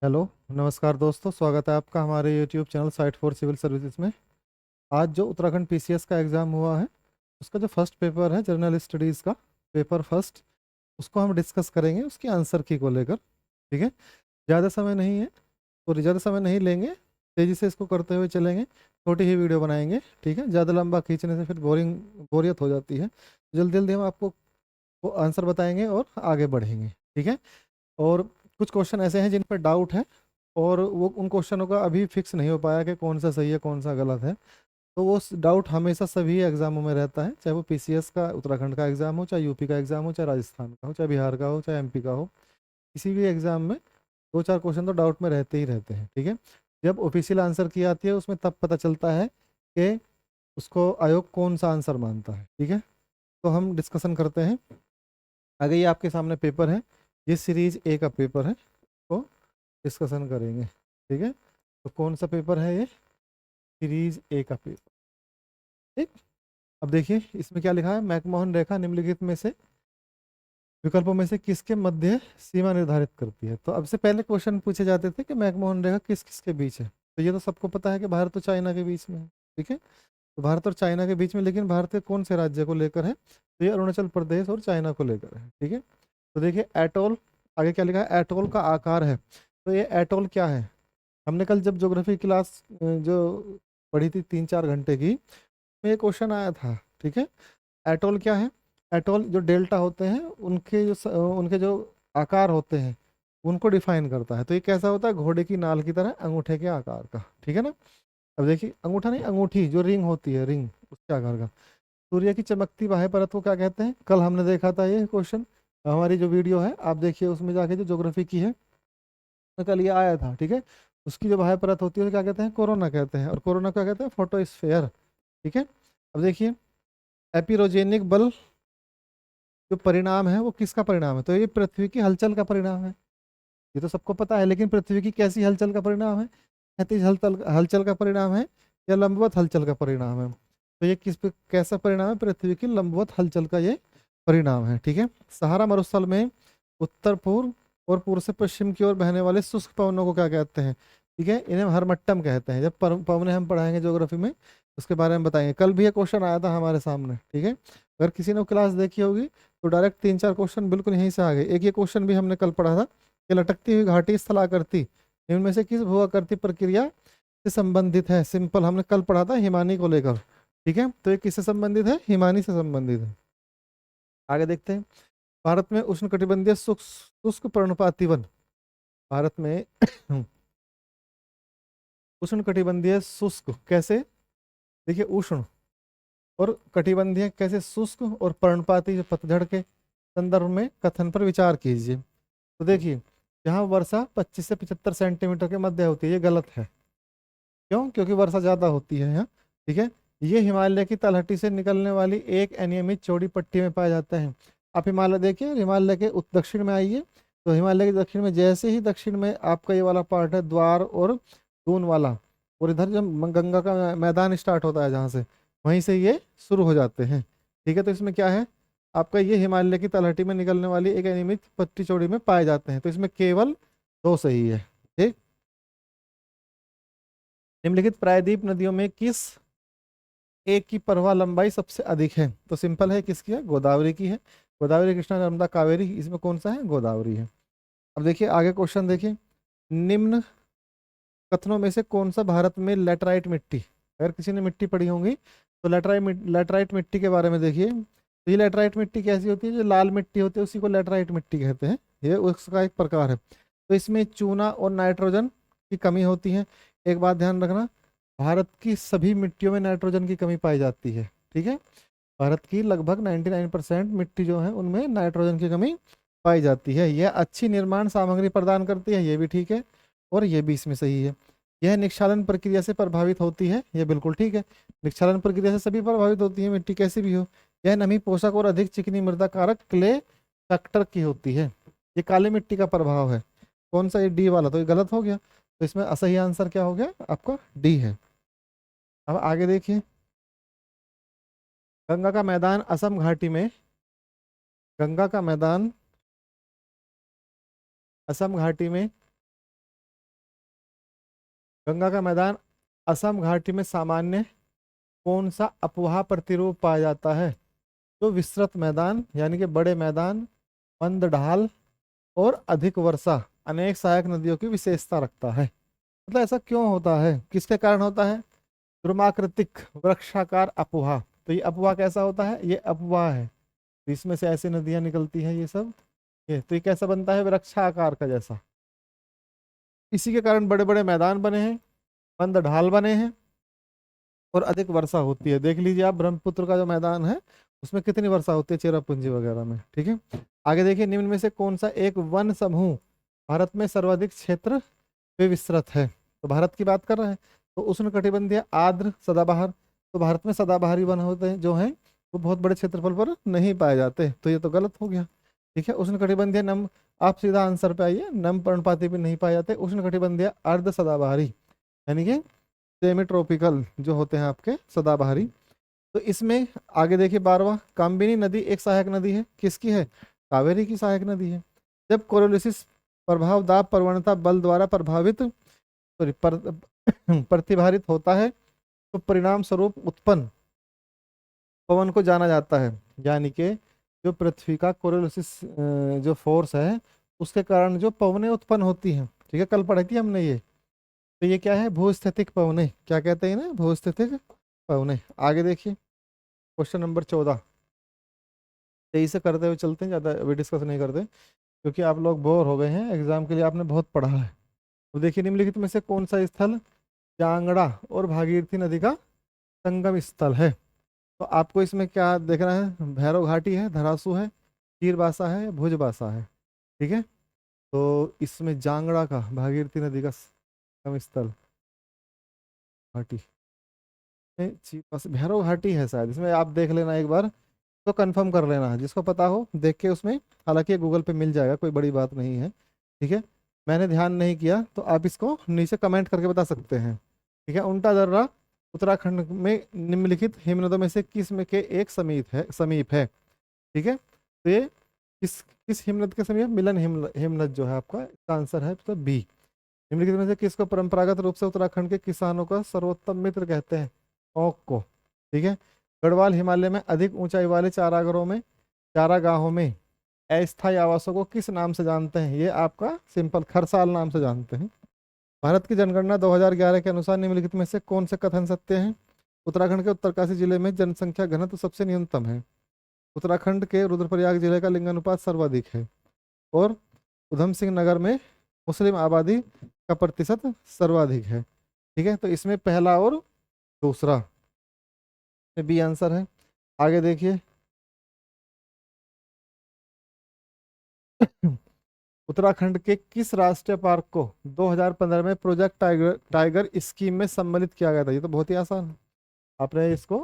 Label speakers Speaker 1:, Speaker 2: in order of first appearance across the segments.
Speaker 1: Hello. नमस्कार दोस्तों, स्वागत है आपका हमारे YouTube channel site for civil services में। आज जो उत्तराखंड पीसीएस का एग्ज़ाम हुआ है, उसका जो फर्स्ट पेपर है जर्नल स्टडीज़ का पेपर फर्स्ट, उसको हम डिस्कस करेंगे उसके आंसर की को लेकर। ठीक है, ज़्यादा समय नहीं है और ज़्यादा समय नहीं लेंगे, तेज़ी से इसको करते हुए चलेंगे। छोटी ही वीडियो बनाएंगे, ठीक है। ज़्यादा लंबा खींचने से फिर बोरियत हो जाती है। जल्दी जल्दी हम आपको वो आंसर बताएंगे और आगे बढ़ेंगे, ठीक है। और कुछ क्वेश्चन ऐसे हैं जिन पर डाउट है, और वो उन क्वेश्चनों का अभी फिक्स नहीं हो पाया कि कौन सा सही है कौन सा गलत है। तो वो डाउट हमेशा सभी एग्जामों में रहता है, चाहे वो पीसीएस का उत्तराखंड का एग्जाम हो, चाहे यूपी का एग्जाम हो, चाहे राजस्थान का हो, चाहे बिहार का हो, चाहे एमपी का हो। किसी भी एग्जाम में दो चार क्वेश्चन तो डाउट में रहते ही रहते हैं, ठीक है। जब ऑफिशियल आंसर की आती है उसमें तब पता चलता है कि उसको आयोग कौन सा आंसर मानता है, ठीक है। तो हम डिस्कशन करते हैं। आगे ये आपके सामने पेपर है, ये सीरीज ए का पेपर है, तो डिस्कशन करेंगे, ठीक है। तो कौन सा पेपर है ये? सीरीज ए का पेपर, ठीक। अब देखिए इसमें क्या लिखा है, मैकमोहन रेखा निम्नलिखित में से विकल्पों में से किसके मध्य सीमा निर्धारित करती है। तो अब से पहले क्वेश्चन पूछे जाते थे कि मैकमोहन रेखा किस किस के बीच है, तो ये तो सबको पता है कि भारत और चाइना के बीच में है, ठीक है। तो भारत और चाइना के बीच में, लेकिन भारत के कौन से राज्य को लेकर है? तो ये अरुणाचल प्रदेश और चाइना को लेकर है, ठीक है। तो देखिए एटोल, आगे क्या लिखा है, एटोल का आकार है। तो ये एटोल क्या है? हमने कल जब ज्योग्राफी क्लास जो पढ़ी थी 3-4 घंटे की, में ये क्वेश्चन आया था, ठीक है। एटोल क्या है? एटोल जो डेल्टा होते हैं उनके जो आकार होते हैं उनको डिफाइन करता है। तो ये कैसा होता है? घोड़े की नाल की तरह, अंगूठे के आकार का, ठीक है ना। अब देखिए अंगूठा नहीं, अंगूठी जो रिंग होती है, रिंग उसके आकार का। सूर्य की चमकती बाह्य परत को क्या कहते हैं? कल हमने देखा था ये क्वेश्चन, हमारी जो वीडियो है आप देखिए उसमें जाके, जो ज्योग्राफी की है तो कल ये आया था, ठीक है। उसकी जो बाह्य परत होती है उसे क्या कहते हैं? कोरोना कहते हैं। और कोरोना क्या कहते हैं? फोटोस्फेयर, ठीक है। अब देखिए एपिरोजेनिक बल जो परिणाम है वो किसका परिणाम है? तो ये पृथ्वी की हलचल का परिणाम है, ये तो सबको पता है। लेकिन पृथ्वी की कैसी हलचल का परिणाम है? क्षैतिज हलचल हलचल का परिणाम है या लंबवत हलचल का परिणाम है? तो ये किस पे कैसा परिणाम है? पृथ्वी की लंबवत हलचल का ये परिणाम है, ठीक है। सहारा मरुस्थल में उत्तर पूर्व और पूर्व से पश्चिम की ओर बहने वाले शुष्क पवनों को क्या कहते हैं? ठीक है, इन्हें हरमट्टम कहते हैं। जब पवने हम पढ़ाएंगे ज्योग्राफी में उसके बारे में बताएंगे। कल भी ये क्वेश्चन आया था हमारे सामने, ठीक है। अगर किसी ने क्लास देखी होगी तो डायरेक्ट 3-4 क्वेश्चन बिल्कुल यहीं से आ गए। एक ये क्वेश्चन भी हमने कल पढ़ा था कि लटकती हुई घाटी स्थलाकृति इनमें से किस भूआकृति प्रक्रिया से संबंधित है? सिंपल, हमने कल पढ़ा था हिमानी को लेकर, ठीक है। तो ये किससे संबंधित है? हिमानी से संबंधित है। आगे देखते हैं। भारत में उष्णकटिबंधीय शुष्क शुष्क पर्णपाती वन, भारत में उष्णकटिबंधीय शुष्क कैसे? देखिए उष्ण और कटिबंधीय कैसे? शुष्क और पर्णपाती जो पतझड़ के संदर्भ में कथन पर विचार कीजिए। तो देखिए यहाँ वर्षा 25 से 75 सेंटीमीटर के मध्य होती है, ये गलत है। क्यों? क्योंकि वर्षा ज्यादा होती है यहाँ, ठीक है। ये हिमालय की तलहटी से निकलने वाली एक अनियमित चौड़ी पट्टी में पाया जाता है। आप हिमालय देखिए, हिमालय के दक्षिण में आइए, तो हिमालय के दक्षिण में जैसे ही दक्षिण में आपका ये वाला पार्ट है, द्वार और दून वाला, और इधर जब गंगा का मैदान स्टार्ट होता है जहाँ से, वहीं से ये शुरू हो जाते हैं, ठीक है। तो इसमें क्या है आपका, ये हिमालय की तलहटी में निकलने वाली एक अनियमित पट्टी चौड़ी में पाए जाते हैं। तो इसमें केवल दो सही है, ठीक। निम्नलिखित प्रायद्वीप नदियों में किस एक की प्रवाह लंबाई सबसे अधिक है? तो सिंपल है, किसकी है? गोदावरी की है। गोदावरी, कृष्णा, नर्मदा, कावेरी, इसमें कौन सा है? गोदावरी है। अब देखिए आगे क्वेश्चन देखिए, निम्न कथनों में से कौन सा भारत में लेटराइट मिट्टी, अगर किसी ने मिट्टी पढ़ी होंगी तो लेटराइट मिट्टी के बारे में देखिए। तो ये लेटराइट मिट्टी कैसी होती है? जो लाल मिट्टी होती है उसी को लेटराइट मिट्टी कहते हैं, ये उसका एक प्रकार है। तो इसमें चूना और नाइट्रोजन की कमी होती है। एक बात ध्यान रखना, भारत की सभी मिट्टियों में नाइट्रोजन की कमी पाई जाती है, ठीक है। भारत की लगभग 99% मिट्टी जो है उनमें नाइट्रोजन की कमी पाई जाती है। यह अच्छी निर्माण सामग्री प्रदान करती है, ये भी ठीक है, और ये भी इसमें सही है। यह निक्षालन प्रक्रिया से प्रभावित होती है, ये बिल्कुल ठीक है। निक्षालन प्रक्रिया से सभी प्रभावित होती है, मिट्टी कैसी भी हो। यह नमी पोषक और अधिक चिकनी मृदा कारक क्ले फैक्टर की होती है। ये काली मिट्टी का प्रभाव है। कौन सा? ये डी वाला, तो ये गलत हो गया। तो इसमें असही आंसर क्या हो गया आपका? डी है। अब आगे देखिए, गंगा का मैदान असम घाटी में, गंगा का मैदान असम घाटी में गंगा का मैदान असम घाटी में सामान्य कौन सा अपवाह प्रतिरूप पाया जाता है? तो विस्तृत मैदान यानी कि बड़े मैदान, मंद ढाल और अधिक वर्षा अनेक सहायक नदियों की विशेषता रखता है। मतलब ऐसा क्यों होता है, किसके कारण होता है? ध्रुमाकृतिक वृक्षाकार अपवाह। तो ये अपवाह कैसा होता है? ये अपवाह है, तो इसमें से ऐसी नदियां निकलती हैं ये सब। ये तो ये कैसा बनता है? वृक्षाकार का जैसा। इसी के कारण बड़े बड़े मैदान बने हैं, मंद ढाल बने हैं और अधिक वर्षा होती है। देख लीजिए आप ब्रह्मपुत्र का जो मैदान है उसमें कितनी वर्षा होती है, चेरापूंजी वगैरह में। ठीक है, आगे देखिए, निम्न में से कौन सा एक वन समूह भारत में सर्वाधिक क्षेत्र पे विस्तृत है? तो भारत की बात कर रहे हैं, तो उष्णकटिबंधीय आर्द्र सदाबहार। तो भारत में सदाबहारी वन होते हैं जो हैं वो बहुत बड़े क्षेत्रफल पर नहीं पाए जाते, तो ये तो गलत हो गया। ठीक है, उष्णकटिबंधीय नम, आप सीधा आंसर पे आइए, नम पर्णपाती भी नहीं पाए जाते। उष्णकटिबंधीय अर्ध सदाबहारी यानी कि सेमी ट्रॉपिकल जो होते हैं आपके सदाबहारी। तो इसमें आगे देखिए 12वां, कामबिनी नदी एक सहायक नदी है, किसकी है? कावेरी की सहायक नदी है। जब कोरोलिसिस प्रभाव दाब प्रवणता बल द्वारा प्रभावित सॉरी प्रतिभारित होता है तो परिणाम स्वरूप उत्पन्न पवन को जाना जाता है। यानी कि जो पृथ्वी का कोरोलिसिस जो फोर्स है उसके कारण जो पवनें उत्पन्न होती हैं, ठीक है, कल पढ़ी थी हमने ये। तो ये क्या है? भूस्थितिक पवनें। क्या कहते हैं ना? भूस्थितिक पवनें। आगे देखिए क्वेश्चन नंबर 14। तेजी से करते हुए चलते हैं, ज़्यादा अभी डिस्कस नहीं करते क्योंकि आप लोग बोर हो गए हैं, एग्जाम के लिए आपने बहुत पढ़ा है। तो देखिए, निम्नलिखित में से कौन सा स्थल जांगड़ा और भागीरथी नदी का संगम स्थल है? तो आपको इसमें क्या देखना है? भैरव घाटी है, धरासू है, चीरबासा है, भुजबासा है। ठीक है, तो इसमें जांगड़ा का भागीरथी नदी का संगम स्थल घाटी भैरव घाटी है शायद, इसमें आप देख लेना एक बार, तो कंफर्म कर लेना, जिसको पता हो देख के उसमें। हालांकि गूगल पे मिल जाएगा, कोई बड़ी बात नहीं है। ठीक है, मैंने ध्यान नहीं किया तो आप इसको नीचे कमेंट करके बता सकते हैं। ठीक है, उल्टा दर्रा उत्तराखंड में निम्नलिखित हिमनदों में से किस में के एक समीप है? ठीक है, तो ये किस हिमनद के समीप? मिलन हिमनद जो है आपका, इसका आंसर है तो बी। निम्नलिखित में से किसको परंपरागत रूप से उत्तराखंड के किसानों का सर्वोत्तम मित्र कहते हैं? ओक को। ठीक है, गढ़वाल हिमालय में अधिक ऊंचाई वाले चारागाहों में अस्थायी आवासों को किस नाम से जानते हैं? ये आपका सिंपल खरसाल नाम से जानते हैं। भारत की जनगणना 2011 के अनुसार निम्नलिखित में से कौन से कथन सत्य हैं? उत्तराखंड के उत्तरकाशी जिले में जनसंख्या घनत्व सबसे न्यूनतम है। उत्तराखंड के रुद्रप्रयाग जिले का लिंगानुपात सर्वाधिक है। और उधम सिंह नगर में मुस्लिम आबादी का प्रतिशत सर्वाधिक है। ठीक है, तो इसमें पहला और दूसरा बी आंसर है। आगे देखिए उत्तराखंड के किस राष्ट्रीय पार्क को 2015 में प्रोजेक्ट टाइगर टाइगर स्कीम में सम्मिलित किया गया था? ये तो बहुत ही आसान है, आपने इसको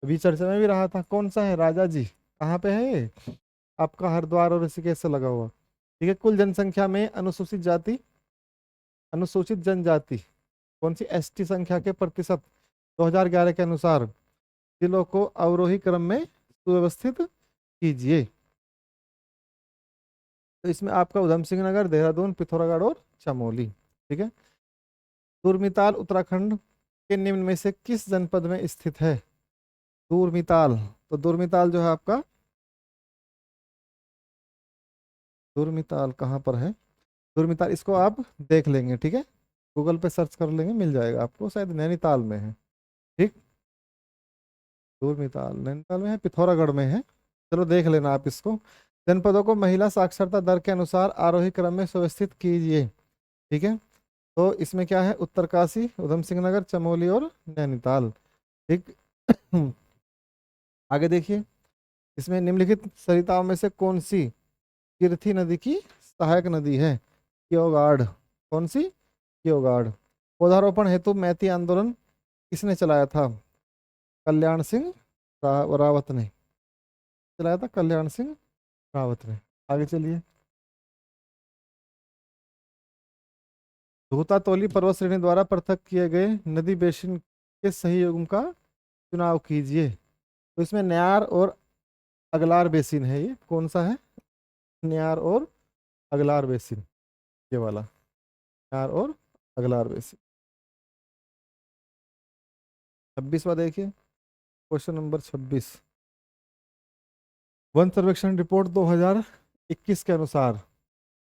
Speaker 1: अभी चर्चा में भी रहा था। कौन सा है? राजा जी। कहाँ पे है ये? आपका हरिद्वार और ऋषिकेश से लगा हुआ। ठीक है, कुल जनसंख्या में अनुसूचित जनजाति कौन सी एसटी संख्या के प्रतिशत 2011 के अनुसार जिलों को अवरोही क्रम में सुव्यवस्थित कीजिए? तो इसमें आपका उधम सिंह नगर, देहरादून, पिथौरागढ़ और चमोली। ठीक है, दूरमिताल उत्तराखंड के निम्न में से किस जनपद में स्थित है? दूरमिताल, तो दूरमिताल जो है आपका, दूरमिताल कहाँ पर है? दूरमिताल इसको आप देख लेंगे, ठीक है, गूगल पे सर्च कर लेंगे, मिल जाएगा आपको, शायद नैनीताल में है। ठीक, दूरमिताल नैनीताल में है, पिथौरागढ़ में है। चलो देख लेना आप इसको। जनपदों को महिला साक्षरता दर के अनुसार आरोही क्रम में सुव्यवस्थित कीजिए। ठीक है, तो इसमें क्या है? उत्तरकाशी, उधम सिंह नगर, चमोली और नैनीताल। ठीक आगे देखिए, इसमें निम्नलिखित सरिताओं में से कौन सी कीर्ति नदी की सहायक नदी है? क्योगाड़। कौन सी? क्योगाड़। पौधारोपण हेतु मैती आंदोलन किसने चलाया था? कल्याण सिंह रावत ने चलाया था, कल्याण सिंह रावत ने। आगे चलिए, धूतातोली पर्वत श्रेणी द्वारा पृथक किए गए नदी बेसिन के सही युग्म का चुनाव कीजिए। तो इसमें न्यार और अगलार बेसिन है, ये कौन सा है? न्यार और अगलार बेसिन, ये वाला न्यार और अगला और बेसिक। 26वां देखिए, क्वेश्चन नंबर 26। वन सर्वेक्षण रिपोर्ट 2021 के अनुसार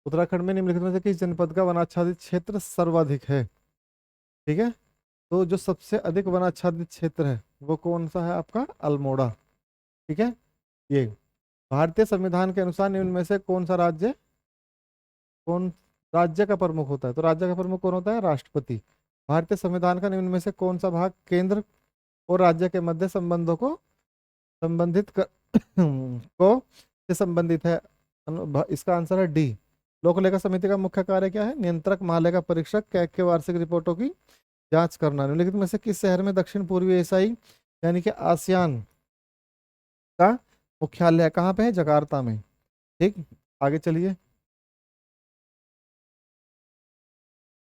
Speaker 1: उत्तराखंड में निम्नलिखित में से किस जनपद का वनाच्छादित क्षेत्र सर्वाधिक है? ठीक है, तो जो सबसे अधिक वनाच्छादित क्षेत्र है वो कौन सा है? आपका अल्मोड़ा। ठीक है, ये भारतीय संविधान के अनुसार निम्न में से कौन सा राज्य, कौन राज्य का प्रमुख होता है? तो राज्य का प्रमुख कौन होता है? राष्ट्रपति। भारतीय संविधान का निम्न में से कौन सा भाग केंद्र और राज्य के मध्य संबंधों को संबंधित कर, को से संबंधित है? इसका आंसर है डी। लोक लेखा समिति का मुख्य कार्य क्या है? नियंत्रक, महालेखा परीक्षक, कैग के वार्षिक रिपोर्टों की जांच करना। निम्नलिखित में से किस शहर में दक्षिण पूर्वी एशियाई यानी कि आसियान का मुख्यालय कहाँ पे है? जकार्ता में। ठीक, आगे चलिए।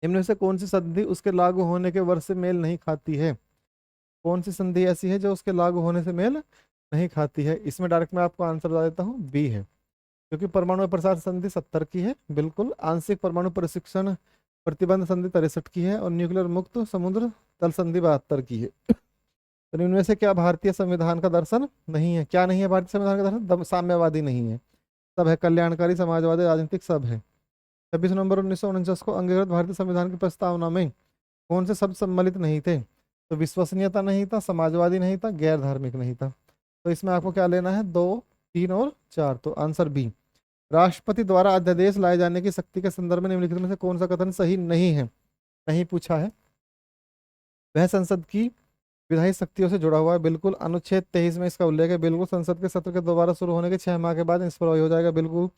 Speaker 1: इनमें से कौन सी संधि उसके लागू होने के वर्ष से मेल नहीं खाती है? कौन सी संधि ऐसी है जो उसके लागू होने से मेल नहीं खाती है? इसमें डायरेक्ट मैं आपको आंसर बता देता हूँ, बी है। क्योंकि परमाणु प्रसार संधि 70 की है, बिल्कुल। आंशिक परमाणु प्रशिक्षण प्रतिबंध संधि 63 की है, और न्यूक्लियर मुक्त समुद्र तल संधि 72 की है। तो इनमें से क्या भारतीय संविधान का दर्शन नहीं है? क्या नहीं है भारतीय संविधान का दर्शन? साम्यवादी नहीं है, सब है। कल्याणकारी, समाजवादी, राजनीतिक, सब है। 26 नवंबर 1949 को अंगीकृत भारतीय संविधान की प्रस्तावना में कौन से शब्द सम्मिलित नहीं थे? तो विश्वसनीयता नहीं था, समाजवादी नहीं था, गैर धार्मिक नहीं था। तो इसमें आपको क्या लेना है? 2, 3 और 4। तो आंसर बी। राष्ट्रपति द्वारा अध्यादेश लाए जाने की शक्ति के संदर्भ में निम्नलिखित में से कौन सा कथन सही नहीं है? नहीं पूछा है। वह संसद की विधायी शक्तियों से जुड़ा हुआ है, बिल्कुल। अनुच्छेद 23 में इसका उल्लेख है, बिल्कुल। संसद के सत्र के दोबारा शुरू होने के 6 माह के बाद निष्प्रभावी हो जाएगा, बिल्कुल।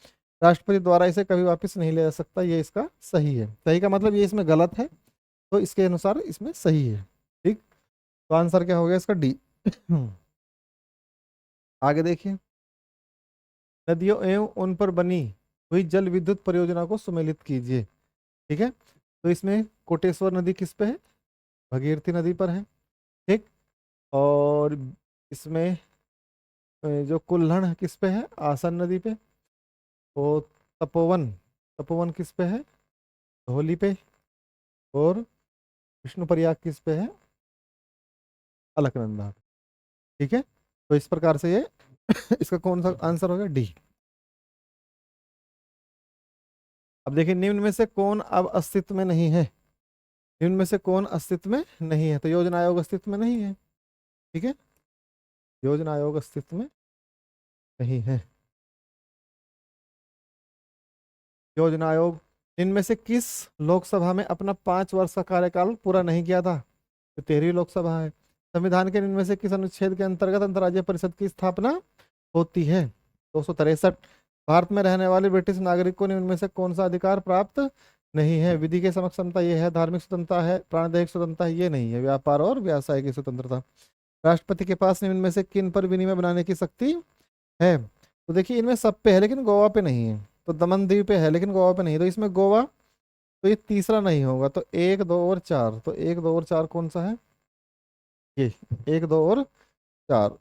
Speaker 1: राष्ट्रपति द्वारा इसे कभी वापस नहीं लिया जा सकता, ये इसका सही है। सही का मतलब ये इसमें गलत है, तो इसके अनुसार इसमें सही है। ठीक, तो आंसर क्या हो गया इसका? डी। आगे देखिए, नदियों एवं उन पर बनी हुई जल विद्युत परियोजना को सुमेलित कीजिए। ठीक है, तो इसमें कोटेश्वर नदी किस पे है? भगीरथी नदी पर है। ठीक, और इसमें जो कुल्हड़ है किस पे है? आसन नदी पे। और तपोवन, तपोवन किस पे है? धौली पे। और विष्णु प्रयाग किस पे है? अलकनंदा। ठीक है, तो इस प्रकार से ये इसका कौन सा आंसर होगा? डी। अब देखिए, निम्न में से कौन अब अस्तित्व में नहीं है? निम्न में से कौन अस्तित्व में नहीं है? तो योजना आयोग अस्तित्व में नहीं है। ठीक है, योजना आयोग अस्तित्व में नहीं है। योजना आयोग इनमें से किस लोकसभा में अपना 5 वर्ष का कार्यकाल पूरा नहीं किया था? तो 13वीं लोकसभा है। संविधान के इनमें से किस अनुच्छेद के अंतर्गत अंतर्राज्यीय परिषद की स्थापना होती है? 263। भारत में रहने वाले ब्रिटिश नागरिक को इनमें से कौन सा अधिकार प्राप्त नहीं है? विधि के समक्ष समता ये है, धार्मिक स्वतंत्रता है, प्राणदैहिक स्वतंत्रता है, ये नहीं है, व्यापार और व्यवसाय की स्वतंत्रता। राष्ट्रपति के पास इनमें से किन पर विनिमय बनाने की शक्ति है? तो देखिए, इनमें सब पे है लेकिन गोवा पे नहीं है। तो दमन द्वीप पे है लेकिन गोवा पे नहीं, तो इसमें गोवा, तो ये तीसरा नहीं होगा। तो 1, 2 और 4। तो 1, 2 और 4 कौन सा है? ये 1, 2 और 4।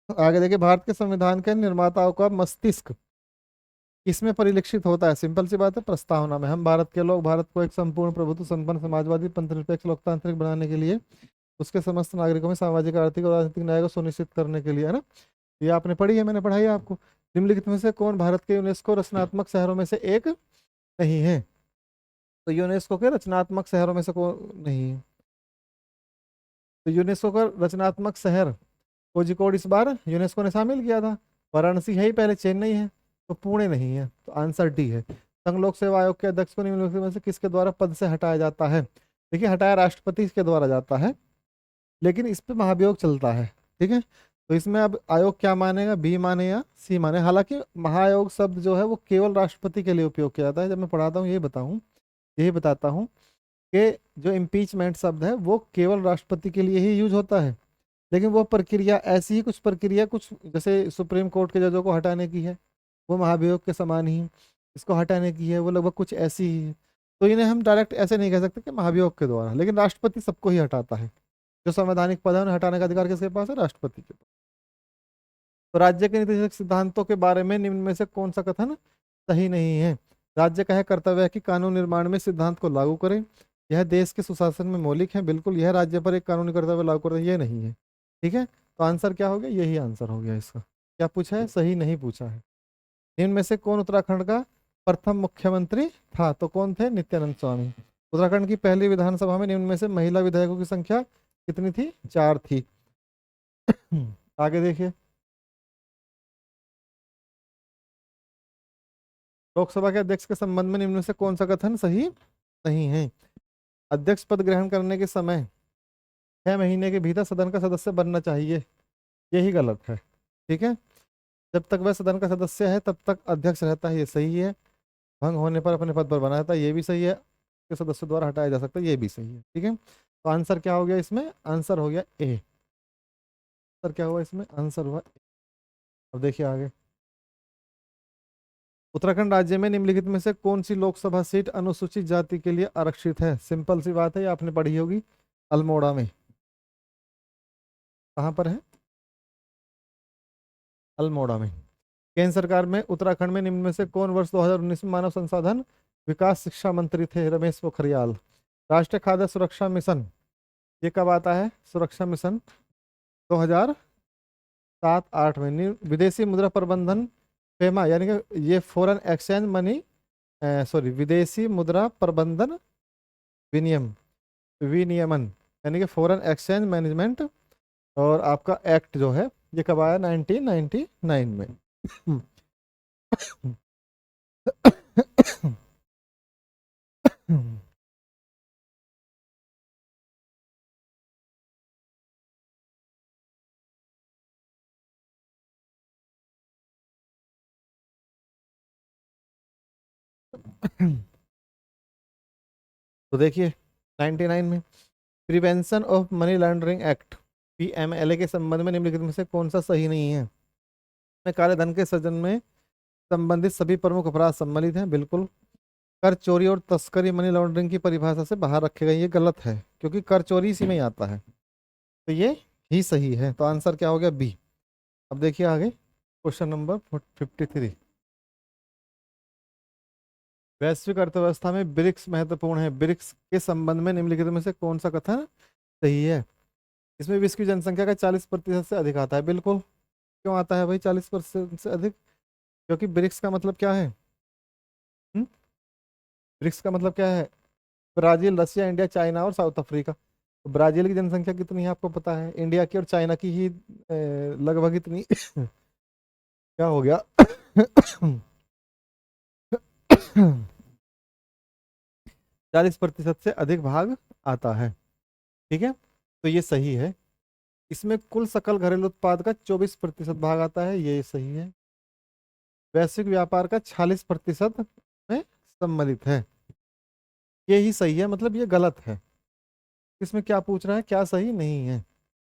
Speaker 1: आगे देखिए, भारत के संविधान के निर्माताओं का मस्तिष्क किसमें परिलक्षित होता है? सिंपल सी बात है, प्रस्तावना में। हम भारत के लोग भारत को एक संपूर्ण प्रभुत्व संपन्न समाजवादी पंथनिरपेक्ष लोकतांत्रिक बनाने के लिए उसके समस्त नागरिकों में सामाजिक, आर्थिक और राजनीतिक न्याय को सुनिश्चित करने के लिए, है ना। ये आपने पढ़ी है, मैंने पढ़ाई है आपको। निम्नलिखित में से कौन भारत के यूनेस्को रचनात्मक शहरों में से एक नहीं है? तो यूनेस्को के रचनात्मक शहरों में से कौन नहीं है? तो यूनेस्को का रचनात्मक शहर कोझिकोड इस बार यूनेस्को ने शामिल किया था। वाराणसी है ही पहले, चेन्नई है। तो पुणे नहीं है, तो आंसर डी है। संघ लोक सेवा आयोग के अध्यक्ष को निम्नलिखित में से किसके द्वारा पद से हटाया जाता है? देखिए, हटाया राष्ट्रपति के द्वारा जाता है, लेकिन इस पे महाभियोग चलता है। ठीक है, तो इसमें अब आयोग क्या मानेगा? बी माने या सी माने? हालांकि महायोग शब्द जो है वो केवल राष्ट्रपति के लिए उपयोग किया जाता है। जब मैं पढ़ाता हूँ यही बताता हूँ कि जो इम्पीचमेंट शब्द है वो केवल राष्ट्रपति के लिए ही यूज होता है। लेकिन वो प्रक्रिया ऐसी ही, कुछ प्रक्रिया कुछ जैसे सुप्रीम कोर्ट के जजों को हटाने की है, वो महाभियोग के समान ही इसको हटाने की है, वो लगभग कुछ ऐसी ही है। तो इन्हें हम डायरेक्ट ऐसे नहीं कह सकते कि महाभियोग के द्वारा, लेकिन राष्ट्रपति सबको ही हटाता है। जो संवैधानिक पद है उन्हें हटाने का अधिकार किसके पास है? राष्ट्रपति के पास। तो राज्य के नीति सिद्धांतों के बारे में निम्न में से कौन सा कथन सही नहीं है? राज्य का यह कर्तव्य है कि कानून निर्माण में सिद्धांत को लागू करें। यह देश के सुशासन में मौलिक है। बिल्कुल, यह राज्य पर एक कानूनी कर्तव्य लागू करें, ये नहीं है। ठीक है, तो आंसर क्या हो गया? यही आंसर हो गया इसका। क्या पूछा है? सही नहीं पूछा है। निम्न में से कौन उत्तराखंड का प्रथम मुख्यमंत्री था? तो कौन थे? नित्यानंद स्वामी। उत्तराखंड की पहली विधानसभा में निम्न में से महिला विधायकों की संख्या कितनी थी? 4 थी। आगे देखिए, लोकसभा के अध्यक्ष के संबंध में निम्न में से कौन सा कथन सही नहीं है? अध्यक्ष पद ग्रहण करने के समय 6 महीने के भीतर सदन का सदस्य बनना चाहिए, यही गलत है। ठीक है, जब तक वह सदन का सदस्य है तब तक अध्यक्ष रहता है, ये सही है। भंग होने पर अपने पद पर बना रहता है, ये भी सही है। के सदस्य द्वारा हटाया जा सकता है, ये भी सही है। ठीक है, तो आंसर क्या हो गया इसमें? आंसर हो गया ए। आंसर क्या हुआ इसमें? आंसर हुआ A। अब देखिए आगे, उत्तराखंड राज्य में निम्नलिखित में से कौन सी लोकसभा सीट अनुसूचित जाति के लिए आरक्षित है? सिंपल सी बात है, ये आपने पढ़ी होगी, अल्मोड़ा में। कहाँ पर है? अल्मोड़ा में। केंद्र सरकार में उत्तराखंड में निम्न में से कौन वर्ष 2019 में मानव संसाधन विकास शिक्षा मंत्री थे? रमेश पोखरियाल। राष्ट्रीय खाद्य सुरक्षा मिशन, ये कब आता है? सुरक्षा मिशन 2007-8 में। विदेशी मुद्रा प्रबंधन फेमा, यानी कि ये फॉरेन एक्सचेंज मनी, सॉरी, विदेशी मुद्रा प्रबंधन विनियम, विनियमन, यानी कि फॉरेन एक्सचेंज मैनेजमेंट और आपका एक्ट जो है, ये कब आया? 1999 में। तो देखिए 99 में, prevention of money laundering act, PMLA के संबंध में निम्नलिखित में से कौन सा सही नहीं है? में काले धन के सृजन में संबंधित सभी प्रमुख अपराध सम्मिलित हैं, बिल्कुल। कर चोरी और तस्करी मनी लॉन्ड्रिंग की परिभाषा से बाहर रखे गए, ये गलत है, क्योंकि कर चोरी इसी में ही आता है, तो ये ही सही है। तो आंसर क्या हो गया? बी। अब देखिए आगे, क्वेश्चन नंबर 53। वैश्विक अर्थव्यवस्था में ब्रिक्स महत्वपूर्ण है। ब्रिक्स के संबंध में निम्नलिखित में से कौन सा कथन सही है? इसमें विश्व की जनसंख्या का 40% से अधिक आता है, बिल्कुल। क्यों आता है भाई 40% से अधिक? क्योंकि ब्रिक्स का मतलब क्या है? ब्रिक्स का मतलब क्या है? ब्राजील, रशिया, इंडिया, चाइना और साउथ अफ्रीका। तो ब्राजील की जनसंख्या कितनी है आपको पता है? इंडिया की और चाइना की ही लगभग इतनी। क्या हो गया? 40% से अधिक भाग आता है। ठीक है, तो ये सही है। इसमें कुल सकल घरेलू उत्पाद का 24% भाग आता है, ये सही है। वैश्विक व्यापार का 46% में सम्मिलित है, ये ही सही है। मतलब ये गलत है। इसमें क्या पूछ रहा है? क्या सही नहीं है?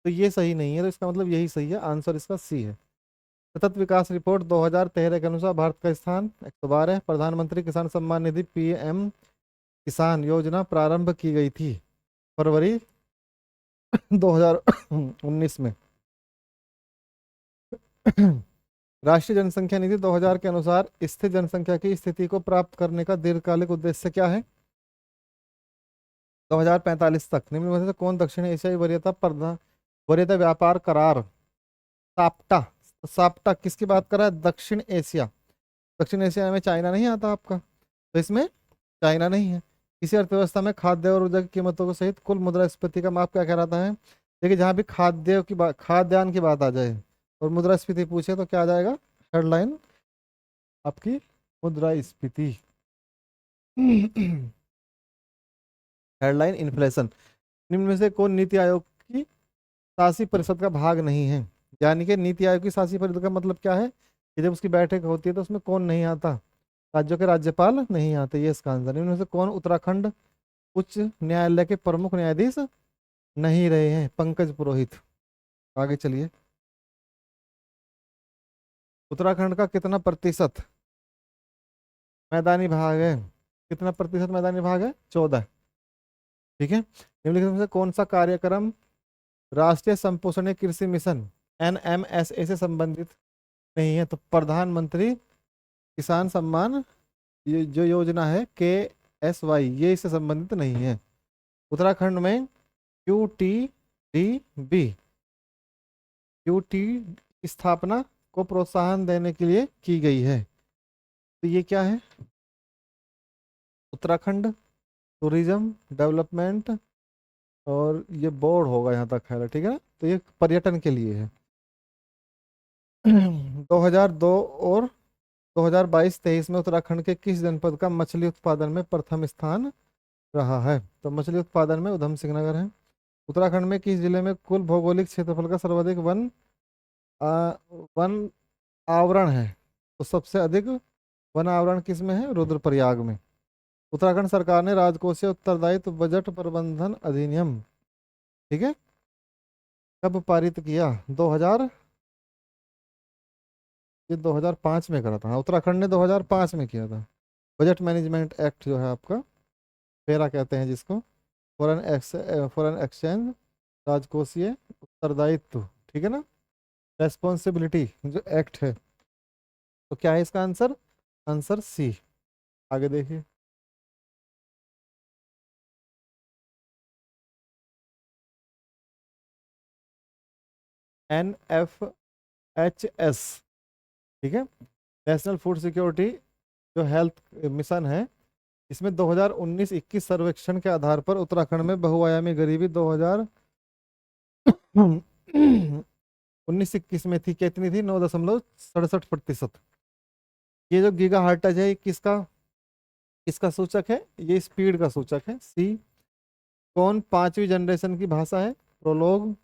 Speaker 1: तो ये सही नहीं है, तो इसका मतलब यही सही है। आंसर इसका सी है। सतत विकास रिपोर्ट 2013 के अनुसार भारत का स्थान 112 है। प्रधानमंत्री किसान सम्मान निधि पीएम किसान योजना प्रारंभ की गई थी फरवरी 2019 में। राष्ट्रीय जनसंख्या निधि 2000 के अनुसार स्थिर जनसंख्या की स्थिति को प्राप्त करने का दीर्घकालिक उद्देश्य क्या है? 2045 तक। निम्न में से कौन दक्षिण एशियाई वरीयता व्यापार करार, साप्टा, साप्टा किसकी बात कर रहा है? दक्षिण एशिया। दक्षिण एशिया में चाइना नहीं आता आपका, तो इसमें चाइना नहीं है। किसी अर्थव्यवस्था में खाद्य और ऊर्जा की कीमतों को सहित कुल मुद्रास्फीति का माप क्या कहलाता है? देखिए, जहाँ भी खाद्य की बात, खाद्यान्न की बात आ जाए और मुद्रास्फीति पूछे तो क्या आ जाएगा? हेडलाइन आपकी मुद्रास्फीति। Headline inflation. निम्न में से कौन नीति आयोग की शासी परिषद का भाग नहीं है? यानी कि नीति आयोग की शासी परिषद का मतलब क्या है? कि जब उसकी बैठक होती है तो उसमें कौन नहीं आता? राज्यों के राज्यपाल नहीं आते, ये इसका आंसर। इनमें से कौन उत्तराखंड उच्च न्यायालय के प्रमुख न्यायाधीश नहीं रहे हैं? पंकज पुरोहित। आगे चलिए, उत्तराखंड का कितना प्रतिशत मैदानी भाग है? कितना प्रतिशत मैदानी भाग है? 14। ठीक है, निम्नलिखित में से कौन सा कार्यक्रम राष्ट्रीय संपोषणीय कृषि मिशन एनएमएसए से संबंधित नहीं है? तो प्रधानमंत्री किसान सम्मान ये जो योजना है KSY ये इससे संबंधित नहीं है। उत्तराखंड में QTDB QT की स्थापना को प्रोत्साहन देने के लिए की गई है। तो ये क्या है? उत्तराखंड टूरिज्म डेवलपमेंट, और ये बोर्ड होगा यहाँ तक है, ठीक है ना। तो ये पर्यटन के लिए है। 2002 और 2022-23 में उत्तराखंड के किस जनपद का मछली उत्पादन में प्रथम स्थान रहा है? तो मछली उत्पादन में उधम सिंह नगर है। उत्तराखंड में किस जिले में कुल भौगोलिक क्षेत्रफल का सर्वाधिक आ, वन आवरण है? तो सबसे अधिक वन आवरण किस में है? रुद्रप्रयाग में। उत्तराखंड सरकार ने राजकोषीय उत्तरदायित्व बजट प्रबंधन अधिनियम, ठीक है, कब पारित किया? 2000, ये 2005 में करा था। हाँ, उत्तराखंड ने 2005 में किया था। बजट मैनेजमेंट एक्ट जो है आपका, पेरा कहते हैं जिसको, फॉरेन एक्सचेंज, राजकोषीय उत्तरदायित्व, ठीक है ना, रेस्पॉन्सिबिलिटी जो एक्ट है। तो क्या है इसका आंसर? Answer C. आगे देखिए। NFHS, ठीक है, नेशनल फूड सिक्योरिटी जो हेल्थ मिशन है, इसमें 2019-21 सर्वेक्षण के आधार पर उत्तराखंड में बहुआयामी गरीबी 2019-21 में थी, कितनी थी? 9.67%। ये जो गीगा हार्टेज है ये किसका किसका सूचक है? ये स्पीड का सूचक है। सी। कौन पांचवी जनरेशन की भाषा है? प्रोलोग।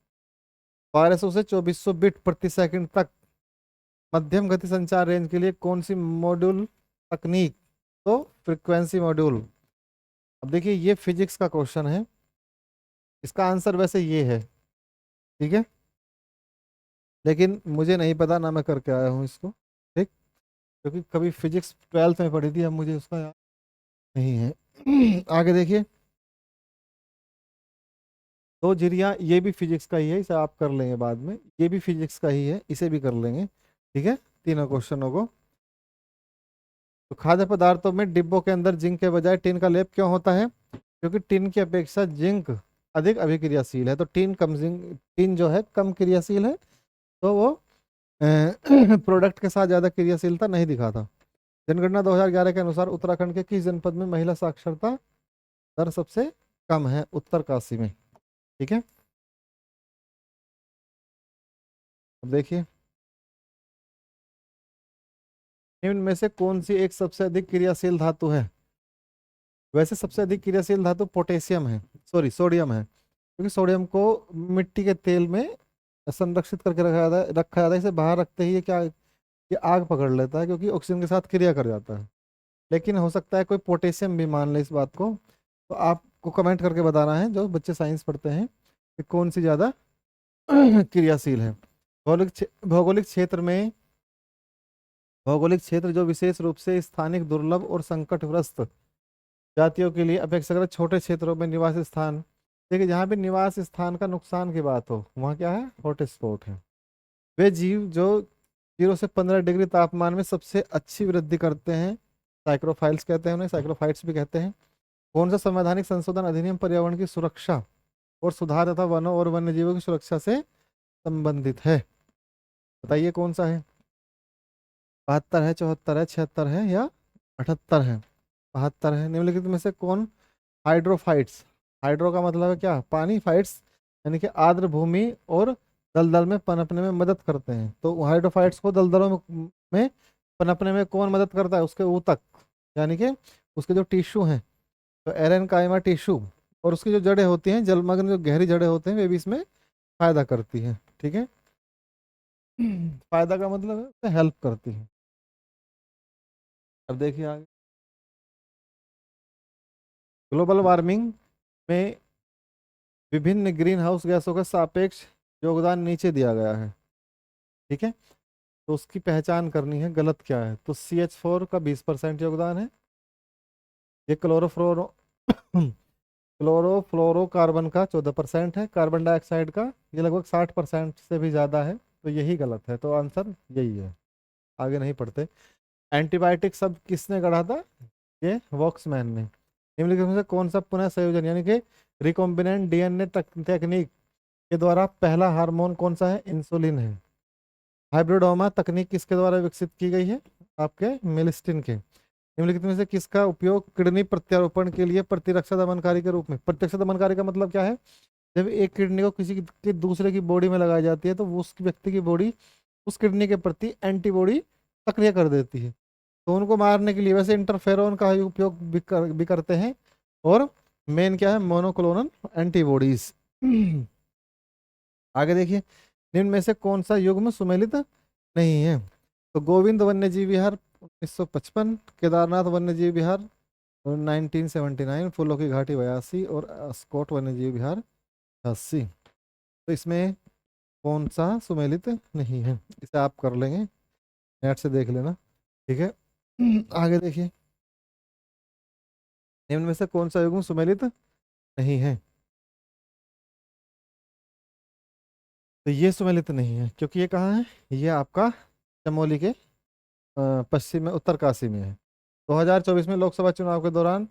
Speaker 1: 1200 से 2400 बिट प्रति सेकंड तक मध्यम गति संचार रेंज के लिए कौन सी मॉड्यूल तकनीक? तो फ्रीक्वेंसी मॉड्यूल। अब देखिए ये फिजिक्स का क्वेश्चन है, इसका आंसर वैसे ये है, ठीक है, लेकिन मुझे नहीं पता ना, मैं करके आया हूँ इसको, ठीक, क्योंकि कभी फिजिक्स 12th में पढ़ी थी, अब मुझे उसका याद नहीं है। आगे देखिए। दो जिरिया, ये भी फिजिक्स का ही है, इसे आप कर लेंगे बाद में, ये भी फिजिक्स का ही है, इसे भी कर लेंगे, ठीक है, तीनों क्वेश्चनों को। तो खाद्य पदार्थों में डिब्बों के अंदर जिंक के बजाय टिन का लेप क्यों होता है? क्योंकि टिन की अपेक्षा जिंक अधिक अभिक्रियाशील है। तो टिन जो है कम क्रियाशील है, तो वो प्रोडक्ट के साथ ज़्यादा क्रियाशीलता नहीं दिखाता। जनगणना 2011 के अनुसार उत्तराखंड के किस जनपद में महिला साक्षरता दर सबसे कम है? उत्तरकाशी में, ठीक है। अब देखिए, निम्न में से कौन सी एक सबसे अधिक क्रियाशील धातु है? वैसे सबसे अधिक क्रियाशील धातु पोटेशियम है, सॉरी सोडियम है, क्योंकि सोडियम को मिट्टी के तेल में संरक्षित करके रखा जाता है। इसे बाहर रखते ही ये क्या, ये आग पकड़ लेता है, क्योंकि ऑक्सीजन के साथ क्रिया कर जाता है। लेकिन हो सकता है कोई पोटेशियम भी मान ले इस बात को। तो आपको कमेंट करके बताना है, जो बच्चे साइंस पढ़ते हैं, कि कौन सी ज़्यादा क्रियाशील है। भौगोलिक क्षेत्र में, भौगोलिक क्षेत्र जो विशेष रूप से स्थानिक दुर्लभ और संकटग्रस्त जातियों के लिए अपेक्षाकृत छोटे क्षेत्रों में निवास स्थान, देखिए जहाँ भी निवास स्थान का नुकसान की बात हो वहाँ क्या है? हॉट स्पॉट है। वे जीव जो 0 से 15 डिग्री तापमान में सबसे अच्छी वृद्धि करते हैं, साइक्रोफाइल्स कहते हैं उन्हें, साइक्रोफाइट्स भी कहते हैं। कौन सा संवैधानिक संशोधन अधिनियम पर्यावरण की सुरक्षा और सुधार तथा वनों और वन्यजीवों की सुरक्षा से संबंधित है? बताइए कौन सा है? 72 है, 74 है, 76 है, या 78 है? 72 है। निम्नलिखित में से कौन हाइड्रोफाइट्स, हाइड्रो का मतलब है क्या? पानी, फाइट्स यानी कि आर्द्र भूमि और दलदल में पनपने में मदद करते हैं। तो हाइड्रोफाइट्स को दलदलों में पनपने में कौन मदद करता है? उसके ऊतक, यानी कि उसके जो टिश्यू हैं, तो एरेनकाइमा टिश्यू, और उसकी जो जड़ें होती हैं, जलमग्न जो गहरी जड़ें होते हैं, वे भी इसमें फायदा करती हैं, ठीक है। फायदा का मतलब है हेल्प करती है। अब देखिए आगे। ग्लोबल वार्मिंग में विभिन्न ग्रीन हाउस गैसों का सापेक्ष योगदान नीचे दिया गया है, ठीक है, तो उसकी पहचान करनी है, गलत क्या है। तो CH4 का 20% योगदान है। ये क्लोरोफ्लोरोकार्बन का 14% है। कार्बन डाइऑक्साइड का ये लगभग 60% से भी ज़्यादा है, तो यही गलत है। तो आंसर यही है, आगे नहीं पढ़ते। एंटीबायोटिक शब्द किसने गढ़ा था? ये वॉक्समैन ने। निम्नलिखित में से कौन सा पुनः संयोजन यानी कि रिकॉम्बिनेंट डीएनए टेक्निक के द्वारा पहला हार्मोन कौन सा है? इंसुलिन है। हाइब्रिडोमा तकनीक किसके द्वारा विकसित की गई है? आपके मिलिस्टिन के। निम्नलिखित में से किसका उपयोग किडनी प्रत्यारोपण के लिए प्रतिरक्षा दमनकारी के रूप में? प्रतिरक्षा दमनकारी का मतलब क्या है? जब एक किडनी को किसी की दूसरे की बॉडी में लगाई जाती है तो वो उस व्यक्ति की बॉडी उस किडनी के प्रति एंटीबॉडी सक्रिय कर देती है, तो उनको मारने के लिए वैसे इंटरफेरोन का ही उपयोग भी करते हैं। और मेन क्या है? Monoclonal antibodies. आगे देखिए, निम्न में से कौन सा युग्म सुमेलित नहीं है? तो गोविंद वन्यजीव विहार 1955, केदारनाथ वन्यजीव विहार 1979, फूलों की घाटी 82 और स्कॉट वन्यजीव विहार 80। तो इसमें कौन सा सुमेलित नहीं है? इसे आप कर लेंगे, नेट से देख लेना, ठीक है। आगे देखिए, निम्न में से कौन सा युग्म सुमेलित नहीं है? तो ये सुमेलित नहीं है क्योंकि ये कहाँ है? ये आपका चमोली के पश्चिम में, उत्तरकाशी में है। 2024 में लोकसभा चुनाव के दौरान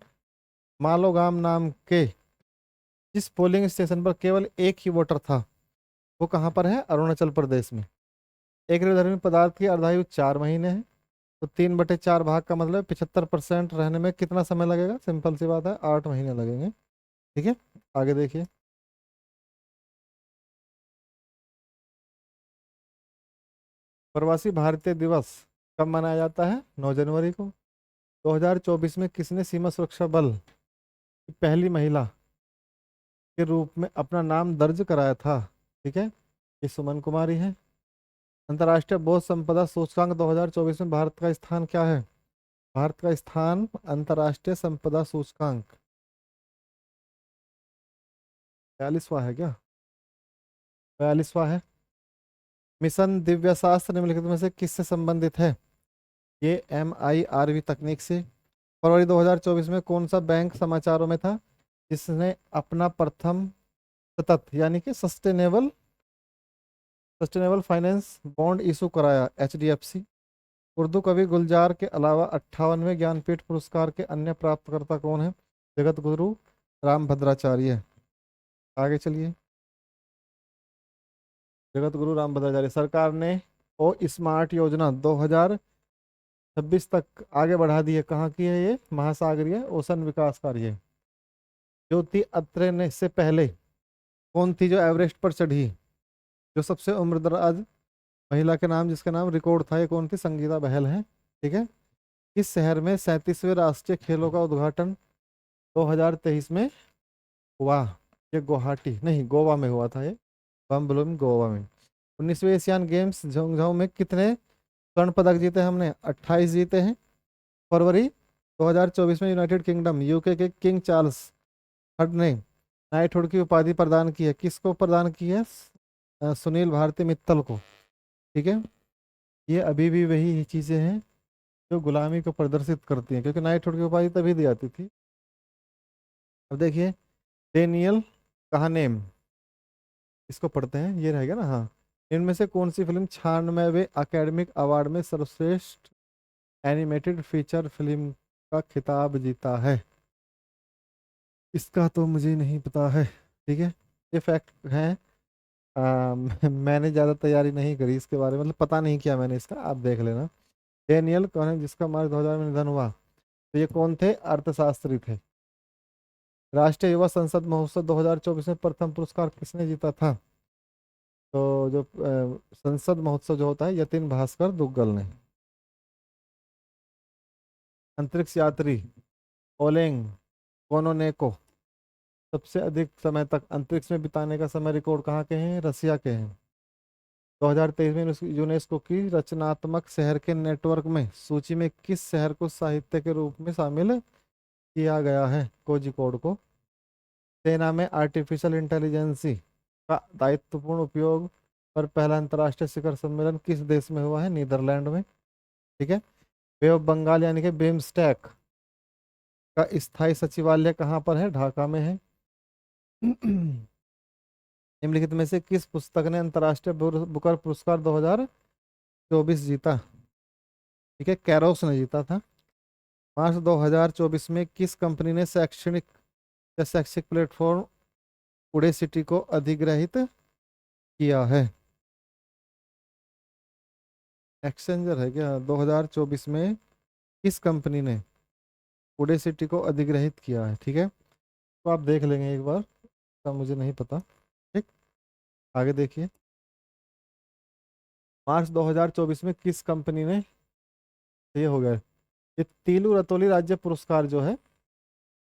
Speaker 1: मालोगाम नाम के जिस पोलिंग स्टेशन पर केवल एक ही वोटर था, वो कहाँ पर है? अरुणाचल प्रदेश में। एक निर्धारित पदार्थ की अर्धायु 4 महीने है, तो 3/4 भाग का मतलब 75% रहने में कितना समय लगेगा? सिंपल सी बात है, 8 महीने लगेंगे, ठीक है। आगे देखिए, प्रवासी भारतीय दिवस कब मनाया जाता है? 9 जनवरी को। 2024 में किसने सीमा सुरक्षा बल की पहली महिला के रूप में अपना नाम दर्ज कराया था? ठीक है, ये सुमन कुमारी है। अंतर्राष्ट्रीय बौद्ध संपदा सूचकांक 2024 में भारत का स्थान क्या है? भारत का स्थान अंतर्राष्ट्रीय संपदा सूचकांक 42वां है क्या? 42वां है। मिशन दिव्य शास्त्र निम्नलिखित में से किससे संबंधित है? ये MIRV तकनीक से। फरवरी 2024 में कौन सा बैंक समाचारों में था जिसने अपना प्रथम सतत यानी कि sustainable sustainable finance bond issue कराया? HDFC। उर्दू कवि गुलजार के अलावा 58वें ज्ञानपीठ पुरस्कार के अन्य प्राप्तकर्ता कौन है? जगत गुरु रामभद्राचार्य। आगे चलिए, जगत गुरु रामभद्राचार्य। सरकार ने ओ स्मार्ट योजना 2026 तक आगे बढ़ा दी है। कहाँ की है ये? महासागरीय ओशन विकास कार्य। ज्योति अत्रे ने से पहले कौन थी जो एवरेस्ट पर चढ़ी? जो सबसे उम्रदराज महिला के नाम जिसका नाम रिकॉर्ड था, ये कौन थी? संगीता बहल है, ठीक है। किस शहर में 37वें राष्ट्रीय खेलों का उद्घाटन 2023 में हुआ? ये गुवाहाटी नहीं, गोवा में हुआ था ये, बम्बलुम गोवा में। 19वें एशियन गेम्स झुंझुनू में कितने स्वर्ण पदक जीते हमने? 28 जीते हैं। फरवरी 2024 में यूनाइटेड किंगडम UK के किंग चार्ल्स थर्ड ने नाइटहुड की उपाधि प्रदान की है। किसको प्रदान की है? सुनील भारती मित्तल को, ठीक है। ये अभी भी वही चीज़ें हैं जो गुलामी को प्रदर्शित करती हैं, क्योंकि नाइटहुड की उपाधि तभी दी जाती थी। अब देखिए, डेनियल कहानेम, इसको पढ़ते हैं, ये रहेगा ना, हाँ। इनमें से कौन सी फिल्म 96वें अकेडमिक अवार्ड में सर्वश्रेष्ठ एनिमेटेड फीचर फिल्म का खिताब जीता है? इसका तो मुझे नहीं पता है, ठीक है। ये फैक्ट है, मैंने ज़्यादा तैयारी नहीं करी इसके बारे में, मतलब पता नहीं किया मैंने इसका, आप देख लेना। डेनियल कौन है जिसका मार्च 2000 में निधन हुआ? तो ये कौन थे? अर्थशास्त्री थे। राष्ट्रीय युवा संसद महोत्सव 2024 में प्रथम पुरस्कार किसने जीता था? तो जो संसद महोत्सव जो होता है, यतिन भास्कर दुग्गल ने। अंतरिक्ष यात्री ओलेंग कोनोनेको सबसे अधिक समय तक अंतरिक्ष में बिताने का समय रिकॉर्ड कहाँ के हैं? रसिया के हैं। 2023 में यूनेस्को की रचनात्मक शहर के नेटवर्क में सूची में किस शहर को साहित्य के रूप में शामिल किया गया है? कोझिकोड को। सेना में आर्टिफिशियल इंटेलिजेंसी का दायित्वपूर्ण उपयोग पर पहला अंतर्राष्ट्रीय शिखर सम्मेलन किस देश में हुआ है? नीदरलैंड में, ठीक है। बे ऑफ बंगाल यानी कि बिम्स्टेक का स्थायी सचिवालय कहाँ पर है? ढाका में है। निम्नलिखित में से किस पुस्तक ने अंतर्राष्ट्रीय बुकर पुरस्कार 2024 जीता? ठीक है, कैरोस ने जीता था। मार्च 2024 में किस कंपनी ने शैक्षणिक या शैक्षिक प्लेटफॉर्म उड़े सिटी को अधिग्रहित किया है? एक्सचेंजर है क्या? 2024 में किस कंपनी ने उड़े सिटी को अधिग्रहित किया है? ठीक है, तो आप देख लेंगे एक बार, का मुझे नहीं पता। ठीक, आगे देखिए। मार्च 2024 में किस कंपनी ने, ये हो गया, ये तीलू रतौली राज्य पुरस्कार जो है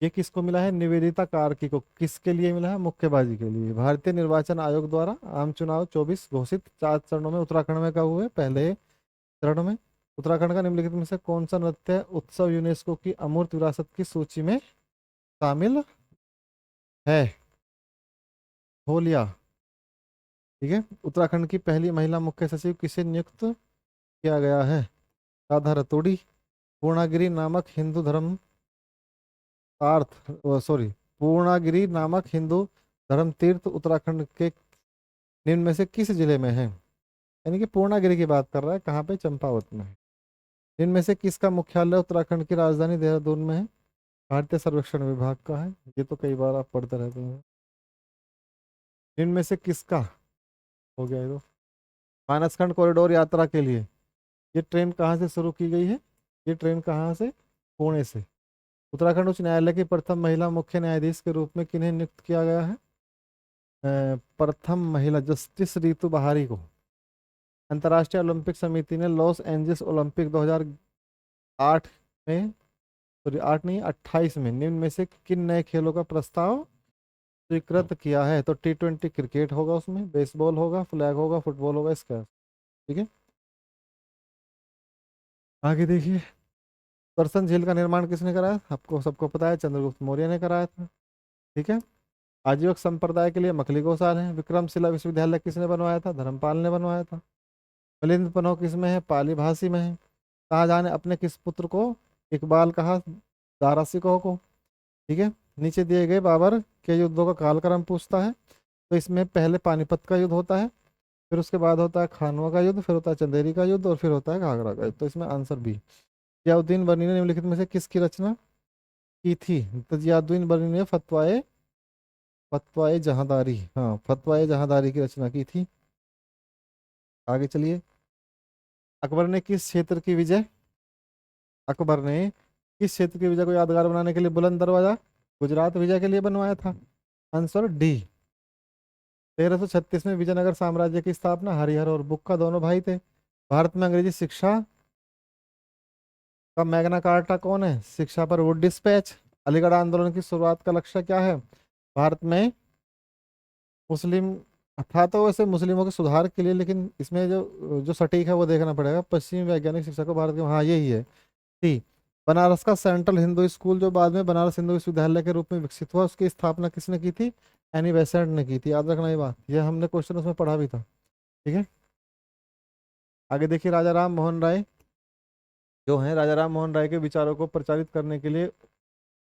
Speaker 1: ये किसको मिला है? निवेदिता कार्की को। किसके लिए मिला है? मुक्केबाजी के लिए। भारतीय निर्वाचन आयोग द्वारा आम चुनाव 24 घोषित 4 चरणों में उत्तराखंड में कब हुए? पहले चरण में। उत्तराखंड का निम्नलिखित में से कौन सा नृत्य उत्सव यूनेस्को की अमूर्त विरासत की सूची में शामिल है? होलिया। ठीक है। उत्तराखंड की पहली महिला मुख्य सचिव किसे नियुक्त किया गया है? राधा रतोड़ी। पूर्णागिरी नामक हिंदू धर्म पार्थ, सॉरी, पूर्णागिरी नामक हिंदू धर्म तीर्थ उत्तराखंड के निम्न में से किस जिले में है? यानी कि पूर्णागिरी की बात कर रहा है, कहाँ पे? चंपावत में है। निम्न में से किसका मुख्यालय उत्तराखंड की राजधानी देहरादून में है? भारतीय सर्वेक्षण विभाग का है। ये तो कई बार आप पढ़ते रहते हैं। निम्न में से किसका, हो गया ये तो। मानसखंड कॉरिडोर यात्रा के लिए ये ट्रेन कहाँ से शुरू की गई है? ये ट्रेन कहाँ से? पुणे से। उत्तराखंड उच्च न्यायालय की प्रथम महिला मुख्य न्यायाधीश के रूप में किन्हें नियुक्त किया गया है? प्रथम महिला जस्टिस रितु बहारी को। अंतर्राष्ट्रीय ओलंपिक समिति ने लॉस एंजल्स ओलंपिक 2008 में, सॉरी 8 नहीं 28 में निम्न में से किन नए खेलों का प्रस्ताव स्वीकृत किया है? तो T20 क्रिकेट होगा, उसमें बेसबॉल होगा, फ्लैग होगा, फुटबॉल होगा, इसका। ठीक है, आगे देखिए। करसन झील का निर्माण किसने कराया? आपको सबको पता है, चंद्रगुप्त मौर्य ने कराया था। ठीक है। आजीवक संप्रदाय के लिए मखली गौशाल है। विक्रमशिला विश्वविद्यालय किसने बनवाया था? धर्मपाल ने बनवाया था। मिलिंद पनह किस में है? पाली भाषी में है। शाहजहां ने अपने किस पुत्र को इकबाल कहा? दारा सिकोह को। ठीक है। नीचे दिए गए बाबर के युद्धों का कालक्रम पूछता है, तो इसमें पहले पानीपत का युद्ध होता है, फिर उसके बाद होता है खानवा का युद्ध, फिर होता है चंदेरी का युद्ध, और फिर होता है घाघरा का युद्ध। तो इसमें आंसर बी। जियाउद्दीन बर्नी ने निम्नलिखित में से किसकी रचना की थी? तो जियाउद्दीन बर्नी ने फतवाए फतवाए जहांदारी, हाँ, फतवाए जहांदारी की रचना की थी। आगे चलिए। अकबर ने किस क्षेत्र की विजय, अकबर ने किस क्षेत्र की विजय को यादगार बनाने के लिए बुलंद दरवाजा गुजरात विजय के लिए बनवाया था? Answer D. 1336 में विजयनगर साम्राज्य की स्थापना। हरिहर और बुक्का दोनों भाई थे। भारत में अंग्रेजी शिक्षा का मैग्ना कार्टा कौन है? शिक्षा पर वुड डिस्पैच। अलीगढ़ आंदोलन की शुरुआत का लक्ष्य क्या है? भारत में मुस्लिम, था तो वैसे मुस्लिमों के सुधार के लिए, लेकिन इसमें जो जो सटीक है वो देखना पड़ेगा। पश्चिमी वैज्ञानिक शिक्षा को भारत के, हाँ यही है। टी। बनारस का सेंट्रल हिंदू स्कूल जो बाद में बनारस हिंदू विश्वविद्यालय के रूप में विकसित हुआ, उसकी स्थापना किसने की थी? एनी बेसेंट ने की थी। याद रखना ये बात, ये हमने क्वेश्चन उसमें पढ़ा भी था। ठीक है। आगे देखिए। राजा राम मोहन राय जो हैं, राजा राम मोहन राय के विचारों को प्रचारित करने के लिए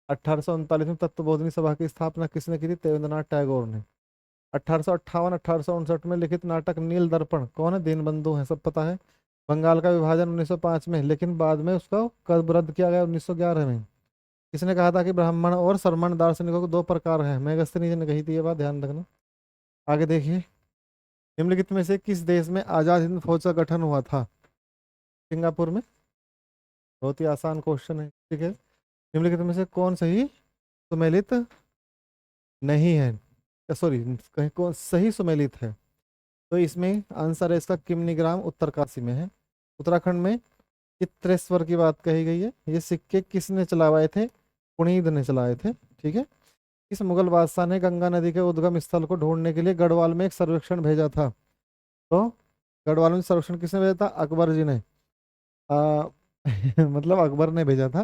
Speaker 1: 1839 में तत्वबोधिनी सभा की स्थापना किसने की थी? देवेंद्रनाथ टैगोर ने। 1858-1859 में लिखित नाटक नील दर्पण कौन है? दीनबंधु है, सब पता है। बंगाल का विभाजन 1905 में, लेकिन बाद में उसका कब रद्द किया गया? 1911 में। किसने कहा था कि ब्राह्मण और श्रमण दार्शनिकों को दो प्रकार है? मेगस्थनी जी ने कही थी, ये बात ध्यान रखना। आगे देखिए। निम्नलिखित में से किस देश में आजाद हिंद फौज का गठन हुआ था? सिंगापुर में। बहुत ही आसान क्वेश्चन है। ठीक है। निम्नलिखित में से कौन सही सुमेलित नहीं है, सॉरी, कहीं कौन सही सुमेलित है? तो इसमें आंसर है इसका किमनीग्राम उत्तरकाशी में है। उत्तराखंड में चित्रेश्वर की बात कही गई है। ये सिक्के किसने चलाए थे? पुनीत ने चलाए थे। ठीक है। इस मुगल बादशाह ने गंगा नदी के उद्गम स्थल को ढूंढने के लिए गढ़वाल में एक सर्वेक्षण भेजा था? तो गढ़वाल में सर्वेक्षण किसने भेजा था? अकबर जी ने। आ, मतलब अकबर ने भेजा था।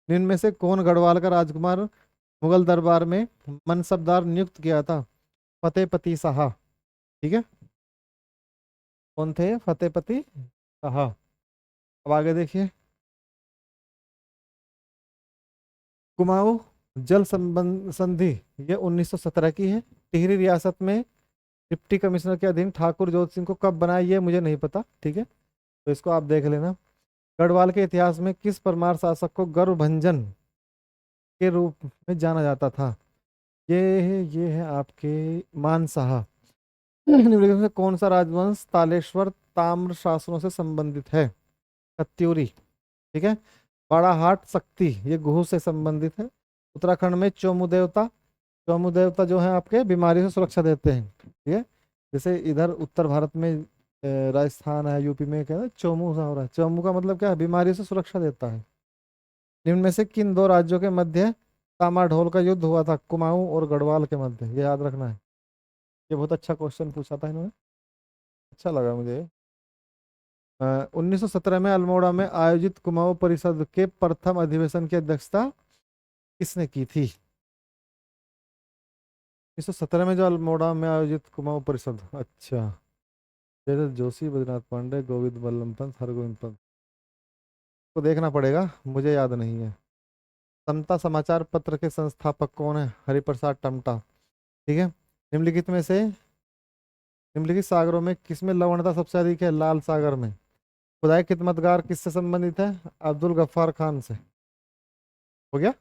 Speaker 1: निम्न में से कौन गढ़वाल का राजकुमार मुगल दरबार में मनसबदार नियुक्त किया था? फतेहपति शाह। ठीक है। कौन थे? फतेहपति शाह। अब आगे देखिए। कुमाऊं जल संबंध संधि ये 1917 की है। टिहरी रियासत में डिप्टी कमिश्नर के अधीन ठाकुर जोत सिंह को कब बनाया? ये मुझे नहीं पता। ठीक है, तो इसको आप देख लेना। गढ़वाल के इतिहास में किस परमार शासक को गर्वभंजन के रूप में जाना जाता था? ये है आपके मानसाहा। निम्नलिखित में से कौन सा राजवंश तालेश्वर ताम्र शासनों से संबंधित है? कत्यूरी। ठीक है। बाड़ाहाट शक्ति, ये गुहू से संबंधित है। उत्तराखंड में चोमू देवता, चोमू देवता जो है आपके बीमारियों से सुरक्षा देते हैं। ठीक है। जैसे इधर उत्तर भारत में राजस्थान है, यूपी में क्या है, चोमू सा हो रहा है। चोमू का मतलब क्या है? बीमारियों से सुरक्षा देता है। निम्न में से किन दो राज्यों के मध्य तामाढोल का युद्ध हुआ था? कुमाऊं और गढ़वाल के मध्य, ये याद रखना है। ये बहुत अच्छा क्वेश्चन पूछा था इन्होंने, अच्छा लगा मुझे। 1917 में अल्मोड़ा में आयोजित कुमाऊं परिषद के प्रथम अधिवेशन की अध्यक्षता किसने की थी? 1917 में जो अल्मोड़ा में आयोजित कुमाऊं परिषद, अच्छा। जयदत्त जोशी, बद्रीनाथ पांडे, गोविंद बल्लभ पंत, हरगोविंद पंत। को देखना पड़ेगा, मुझे याद नहीं है। समता समाचार पत्र के संस्थापक कौन है? हरिप्रसाद टमटा। ठीक है। निम्नलिखित सागरों में किसमें लवणता सबसे अधिक है? लाल सागर में। खुदाई खिदमतगार किससे संबंधित है? अब्दुल गफ्फार खान से। हो गया।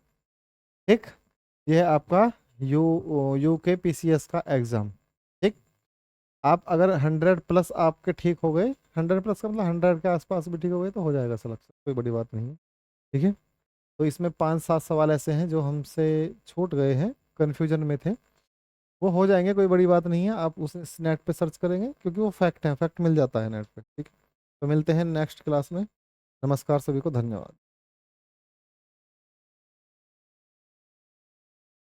Speaker 1: ठीक। ये है आपका यू के पीसीएस का एग्जाम। ठीक। आप अगर 100+ आपके ठीक हो गए, 100+ का मतलब 100 के आसपास भी ठीक हो गए तो हो जाएगा सिलेक्शन, कोई बड़ी बात नहीं है। ठीक है। तो इसमें 5-7 सवाल ऐसे हैं जो हमसे छूट गए हैं, कन्फ्यूजन में थे, वो हो जाएंगे, कोई बड़ी बात नहीं है। आप उसे नेट पे सर्च करेंगे क्योंकि वो फैक्ट है, फैक्ट मिल जाता है नेट पे। ठीक है। तो मिलते हैं नेक्स्ट क्लास में। नमस्कार सभी को, धन्यवाद।